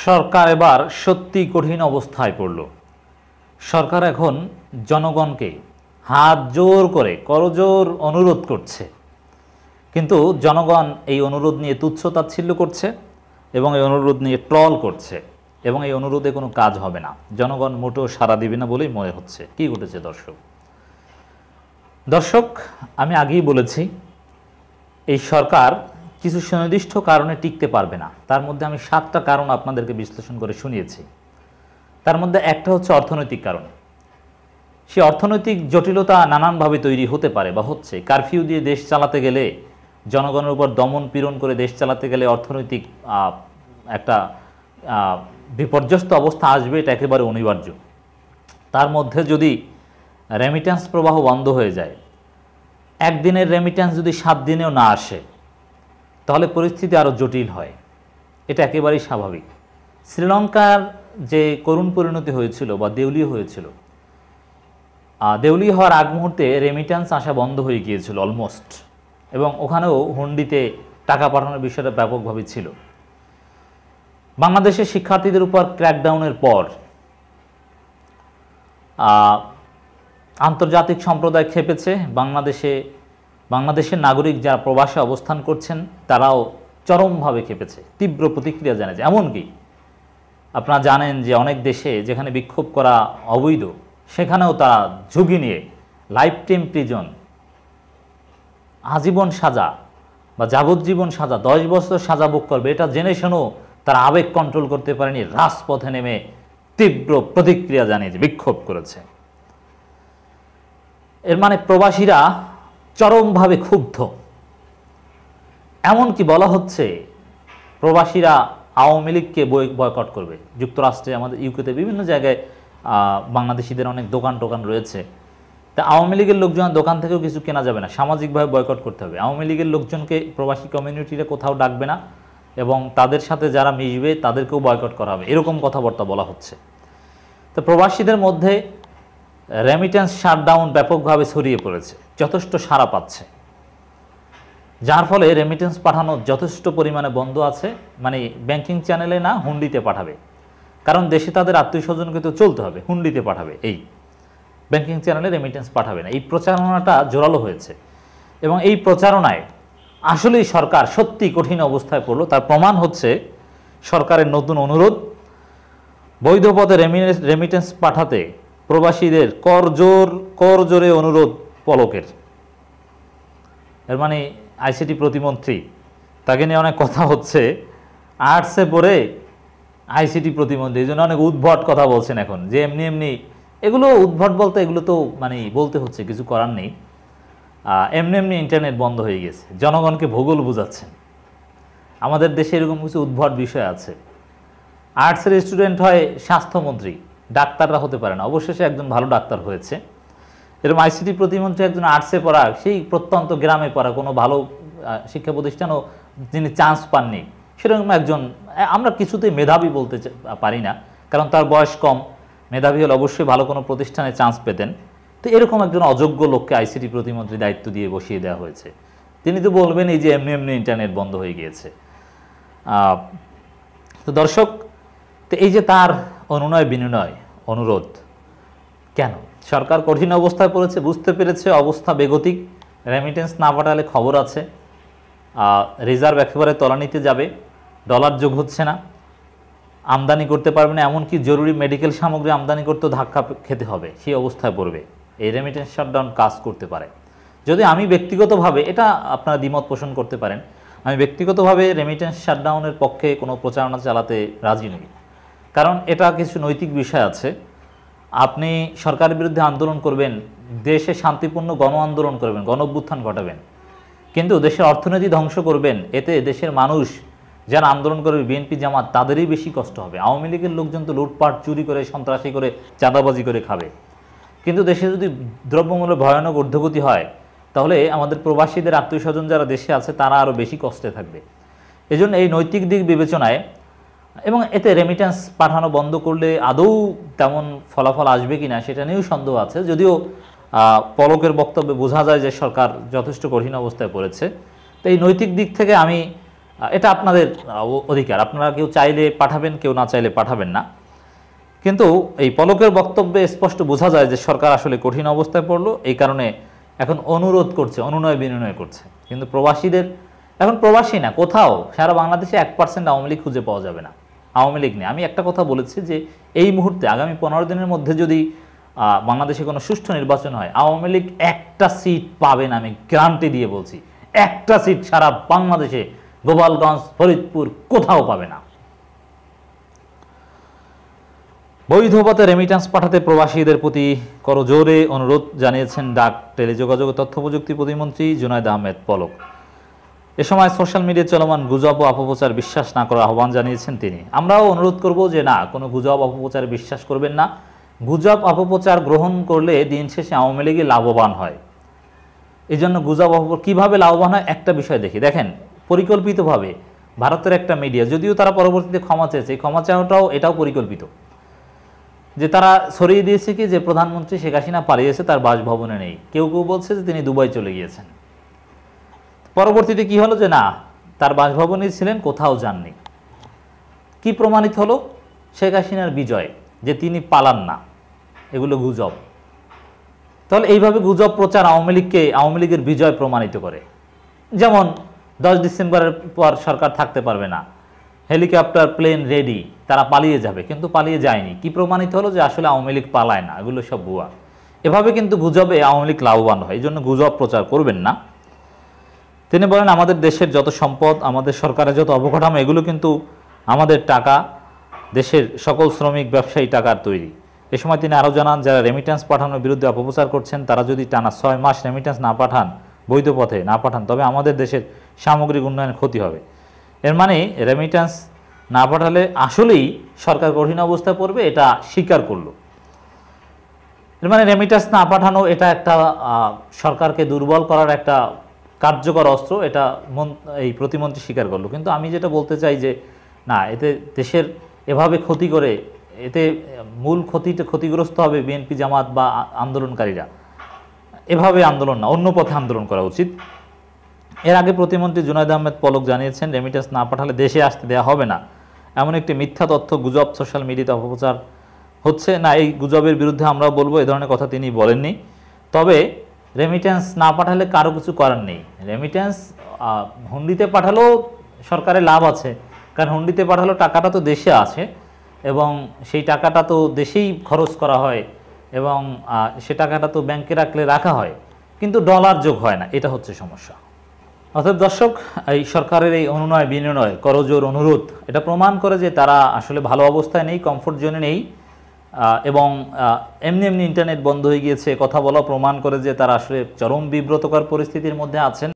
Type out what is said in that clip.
সরকার এবার সত্যি কঠিন অবস্থায় পড়ল। সরকার এখন জনগণকে হাত জোর করে করজোড় অনুরোধ করছে, কিন্তু জনগণ এই অনুরোধ নিয়ে তুচ্ছ-তাচ্ছিল্য করছে এবং এই অনুরোধ নিয়ে ট্রল করছে এবং এই অনুরোধে কোনো কাজ হবে না। জনগণ মোটেও সাড়া দিবে না বলেই মনে হচ্ছে। কি ঘটেছে দর্শক, আমি আগেই বলেছি এই সরকার কিছু সুনির্দিষ্ট কারণে টিকতে পারবে না। তার মধ্যে আমি 7টা কারণ আপনাদেরকে বিশ্লেষণ করে শুনিয়েছি। তার মধ্যে একটা হচ্ছে অর্থনৈতিক কারণ। সেই অর্থনৈতিক জটিলতা নানানভাবে তৈরি হতে পারে বা হচ্ছে। কারফিউ দিয়ে দেশ চালাতে গেলে, জনগণের উপর দমন পীড়ন করে দেশ চালাতে গেলে অর্থনৈতিক একটা বিপর্যস্ত অবস্থা আসবে, এটা একেবারে অনিবার্য। তার মধ্যে যদি রেমিট্যান্স প্রবাহ বন্ধ হয়ে যায়, একদিনের রেমিট্যান্স যদি 7 দিনেও না আসে, তাহলে পরিস্থিতি আরও জটিল হয়। এটা একেবারেই স্বাভাবিক। শ্রীলঙ্কার যে করুণ পরিণতি হয়েছিল বা দেউলিয়া হয়েছিল, দেউলিয়া হওয়ার আগ মুহূর্তে রেমিট্যান্স আসা বন্ধ হয়ে গিয়েছিল অলমোস্ট, এবং ওখানেও হুন্ডিতে টাকা পাঠানোর বিষয়টা ব্যাপকভাবে ছিল। বাংলাদেশের শিক্ষার্থীদের উপর ক্র্যাকডাউনের পর আন্তর্জাতিক সম্প্রদায় খেপেছে। বাংলাদেশের নাগরিক যারা প্রবাসে অবস্থান করছেন তারাও চরমভাবে খেপেছে, তীব্র প্রতিক্রিয়া জানিয়েছে। এমনকি আপনারা জানেন যে অনেক দেশে যেখানে বিক্ষোভ করা অবৈধ, সেখানেও তারা ঝুঁকি নিয়ে লাইফ টাইম প্রিজন, আজীবন সাজা বা যাবজ্জীবন সাজা, 10 বছর সাজা ভোগ করবে, এটা জেনে শুনেও তারা আবেগ কন্ট্রোল করতে পারেনি, রাজপথে নেমে তীব্র প্রতিক্রিয়া জানিয়েছে, বিক্ষোভ করেছে। এর মানে প্রবাসীরা চরমভাবে ক্ষুব্ধ। এমনকি বলা হচ্ছে প্রবাসীরা আওয়ামী লীগকে বয়কট করবে। যুক্তরাষ্ট্রে, আমাদের ইউকেতে, বিভিন্ন জায়গায় বাংলাদেশিদের অনেক দোকান টোকান রয়েছে। তা আওয়ামী লীগের লোকজন দোকান থেকেও কিছু কেনা যাবে না, সামাজিকভাবে বয়কট করতে হবে। আওয়ামী লীগের লোকজনকে প্রবাসী কমিউনিটিরা কোথাও ডাকবে না এবং তাদের সাথে যারা মিশবে তাদেরকেও বয়কট করা হবে, এরকম কথাবার্তা বলা হচ্ছে। তো প্রবাসীদের মধ্যে রেমিট্যান্স শাটডাউন ব্যাপকভাবে ছড়িয়ে পড়েছে, যথেষ্ট সাড়া পাচ্ছে, যার ফলে রেমিট্যান্স পাঠানো যথেষ্ট পরিমাণে বন্ধ আছে। মানে ব্যাংকিং চ্যানেলে না, হুন্ডিতে পাঠাবে, কারণ দেশে তাদের আত্মীয় স্বজনকে তো চলতে হবে, হুন্ডিতে পাঠাবে। এই ব্যাংকিং চ্যানেলে রেমিট্যান্স পাঠাবে না, এই প্রচারণাটা জোরালো হয়েছে। এবং এই প্রচারণায় আসলেই সরকার সত্যি কঠিন অবস্থায় পড়ল। তার প্রমাণ হচ্ছে সরকারের নতুন অনুরোধ, বৈধ পথে রেমিট্যান্স পাঠাতে প্রবাসীদের করজোরে অনুরোধ পলকের। এর মানে আইসিটি প্রতিমন্ত্রী, তাকে নিয়ে অনেক কথা হচ্ছে, আর্টসে পড়ে আইসিটি প্রতিমন্ত্রী, এই জন্য অনেক উদ্ভট কথা বলছেন এখন, যে এমনি এমনি এগুলো উদ্ভট বলতে, এগুলো তো মানে বলতে হচ্ছে, কিছু করার নেই। এমনি এমনি ইন্টারনেট বন্ধ হয়ে গেছে, জনগণকে ভূগোল বোঝাচ্ছেন। আমাদের দেশে এরকম কিছু উদ্ভট বিষয় আছে। আর্টসের স্টুডেন্ট হয় স্বাস্থ্যমন্ত্রী, ডাক্তাররা হতে পারে না, অবশেষে একজন ভালো ডাক্তার হয়েছে। এরকম আইসিটি প্রতিমন্ত্রী একজন আর্টসে পড়া, সেই প্রত্যন্ত গ্রামে পড়া, কোনো ভালো শিক্ষা প্রতিষ্ঠানও যিনি চান্স পাননি, সেরকম একজন। আমরা কিছুতেই মেধাবী বলতে পারি না, কারণ তার বয়স কম। মেধাবী হলে অবশ্যই ভালো কোনো প্রতিষ্ঠানে চান্স পেতেন। তো এরকম একজন অযোগ্য লোককে আইসিটি প্রতিমন্ত্রী দায়িত্ব দিয়ে বসিয়ে দেওয়া হয়েছে। তিনি তো বলবেন এই যে এমনি এমনি ইন্টারনেট বন্ধ হয়ে গিয়েছে। তো দর্শক, তো এই যে তার অনুনয় বিনিময় অনুরোধ, কেন সরকার কঠিন অবস্থায় পড়েছে? বুঝতে পেরেছে অবস্থা বেগতিক, রেমিটেন্স না পাঠালে খবর আছে রিজার্ভ একেবারে তলানিতে যাবে, ডলার যোগ হচ্ছে না, আমদানি করতে পারবে না, এমনকি জরুরি মেডিকেল সামগ্রী আমদানি করতেও ধাক্কা খেতে হবে, সেই অবস্থায় পড়বে। এই রেমিটেন্স শাটডাউন কাজ করতে পারে। যদি আমি ব্যক্তিগতভাবে, এটা আপনারা দ্বিমত পোষণ করতে পারেন, আমি ব্যক্তিগতভাবে রেমিটেন্স শাটডাউনের পক্ষে কোনো প্রচারণা চালাতে রাজি নই। কারণ এটা কিছু নৈতিক বিষয় আছে। আপনি সরকারের বিরুদ্ধে আন্দোলন করবেন, দেশে শান্তিপূর্ণ গণ আন্দোলন করবেন, গণ অভ্যুত্থান ঘটাবেন, কিন্তু দেশের অর্থনীতি ধ্বংস করবেন, এতে দেশের মানুষ যারা আন্দোলন করবে, বিএনপি জামাত, তাদেরই বেশি কষ্ট হবে। আওয়ামী লীগের লোকজন তো লুটপাট, চুরি করে, সন্ত্রাসী করে, চাঁদাবাজি করে খাবে। কিন্তু দেশে যদি দ্রব্যমূল্যের ভয়ানক ঊর্ধ্বগতি হয়, তাহলে আমাদের প্রবাসীদের আত্মীয় স্বজন যারা দেশে আছে তারা আরও বেশি কষ্টে থাকবে। এজন্য এই নৈতিক দিক বিবেচনায়, এবং এতে রেমিট্যান্স পাঠানো বন্ধ করলে আদৌ তেমন ফলাফল আসবে কিনা সেটা নিয়েও সন্দেহ আছে। যদিও পলকের বক্তব্যে বোঝা যায় যে সরকার যথেষ্ট কঠিন অবস্থায় পড়েছে। তো এই নৈতিক দিক থেকে আমি এটা আপনাদের অধিকার, আপনারা কেউ চাইলে পাঠাবেন, কেউ না চাইলে পাঠাবেন না। কিন্তু এই পলকের বক্তব্যে স্পষ্ট বোঝা যায় যে সরকার আসলে কঠিন অবস্থায় পড়লো, এই কারণে এখন অনুরোধ করছে, অনুনয় বিনয় করছে। কিন্তু প্রবাসীদের, এখন প্রবাসী না, কোথাও সারা বাংলাদেশে 1% আওয়ামী লীগ খুঁজে পাওয়া যাবে না, আওয়ামী লীগ নেই। আমি একটা কথা বলেছি যে এই মুহূর্তে আগামী 15 দিনের মধ্যে যদি বাংলাদেশে কোনো সুষ্ঠু নির্বাচন হয়, আওয়ামী লীগ একটা সিট পাবে না, আমি গ্যারান্টি দিয়ে বলছি। একটা সিট সারা বাংলাদেশে, গোপালগঞ্জ, ফরিদপুর, কোথাও পাবে না। বৈধ পথে রেমিট্যান্স পাঠাতে প্রবাসীদের প্রতি করজোরে অনুরোধ জানিয়েছেন ডাক, টেলিযোগাযোগ ও তথ্য প্রযুক্তি প্রতিমন্ত্রী জুনায়েদ আহমেদ পলক। এ সময় সোশ্যাল মিডিয়ায় চলমান গুজব ও অপপ্রচার বিশ্বাস না করার আহ্বান জানিয়েছেন তিনি। আমরাও অনুরোধ করব যে না, কোনো গুজব অপপ্রচারে বিশ্বাস করবেন না। গুজব অপপ্রচার গ্রহণ করলে দিন শেষে আওয়ামী লীগই লাভবান হয়। এই জন্য গুজব কীভাবে লাভবান হয় একটা বিষয় দেখি। দেখেন, পরিকল্পিতভাবে ভারতের একটা মিডিয়া, যদিও তারা পরবর্তীতে ক্ষমা চেয়েছে, এই ক্ষমা চাওয়াটাও এটাও পরিকল্পিত, যে তারা ছড়িয়ে দিয়েছে কি যে প্রধানমন্ত্রী শেখ হাসিনা পালিয়েছে, তার বাসভবনে নেই। কেউ কেউ বলছে যে তিনি দুবাই চলে গিয়েছেন। পরবর্তীতে কি হলো যে না, তার বাসভবনেই ছিলেন, কোথাও যাননি। কি প্রমাণিত হলো? শেখ হাসিনার বিজয়, যে তিনি পালান না। এগুলো গুজব। তাহলে এইভাবে গুজব প্রচার আওয়ামী লীগের বিজয় প্রমাণিত করে। যেমন 10 ডিসেম্বরের পর সরকার থাকতে পারবে না, হেলিকপ্টার প্লেন রেডি, তারা পালিয়ে যাবে, কিন্তু পালিয়ে যায়নি। কি প্রমাণিত হলো? যে আসলে আওয়ামী লীগ পালায় না, এগুলো সব ভুয়া। এভাবে কিন্তু গুজবে আওয়ামী লীগ লাভবান হয়, এই জন্য গুজব প্রচার করবেন না। তিনি বলেন, আমাদের দেশের যত সম্পদ, আমাদের সরকারের যত অবকাঠামো, এগুলো কিন্তু আমাদের টাকা, দেশের সকল শ্রমিক ব্যবসায়ী টাকার তৈরি। এ সময় তিনি আরও জানান, যারা রেমিট্যান্স পাঠানোর বিরুদ্ধে অপপ্রচার করছেন, তারা যদি টানা 6 মাস রেমিট্যান্স না পাঠান, বৈধ পথে না পাঠান, তবে আমাদের দেশের সামগ্রিক উন্নয়নের ক্ষতি হবে। এর মানে রেমিট্যান্স না পাঠালে আসলেই সরকার কঠিন অবস্থায় পড়বে, এটা স্বীকার করলো। এর মানে রেমিট্যান্স না পাঠানো এটা একটা সরকারকে দুর্বল করার একটা কার্যকর অস্ত্র, এটা এই প্রতিমন্ত্রী স্বীকার করলো। কিন্তু আমি যেটা বলতে চাই যে না, এতে দেশের এভাবে ক্ষতি করে, এতে মূল ক্ষতিগ্রস্ত হবে বিএনপি, জামাত বা আন্দোলনকারীরা। এভাবে আন্দোলন না, অন্য পথে আন্দোলন করা উচিত। এর আগে প্রতিমন্ত্রী জুনায়েদ আহমেদ পলক জানিয়েছেন, রেমিট্যান্স না পাঠালে দেশে আসতে দেওয়া হবে না, এমন একটি মিথ্যা তথ্য, গুজব সোশ্যাল মিডিয়াতে অপপ্রচার হচ্ছে। না, এই গুজবের বিরুদ্ধে আমরা বলবো, এ ধরনের কথা তিনি বলেননি। তবে রেমিট্যান্স না পাঠালে কারো কিছু করার নেই। রেমিট্যান্স হুন্ডিতে পাঠালেও সরকারের লাভ আছে, কারণ হুন্ডিতে পাঠালেও টাকাটা তো দেশে আছে এবং সেই টাকাটা তো দেশেই খরচ করা হয় এবং সে টাকাটা তো ব্যাংকে রাখা হয়, কিন্তু ডলার যোগ হয় না, এটা হচ্ছে সমস্যা। অর্থাৎ দর্শক, এই সরকারের এই অনুনয় বিনয়, করজোর অনুরোধ, এটা প্রমাণ করে যে তারা আসলে ভালো অবস্থায় নেই, কমফোর্ট জোনে নেই। এবং এমনি ইন্টারনেট বন্ধ হয়ে গিয়েছে, কথা বলা প্রমাণ করে যে তারা আসলে চরম বিব্রতকর পরিস্থিতির মধ্যে আছেন।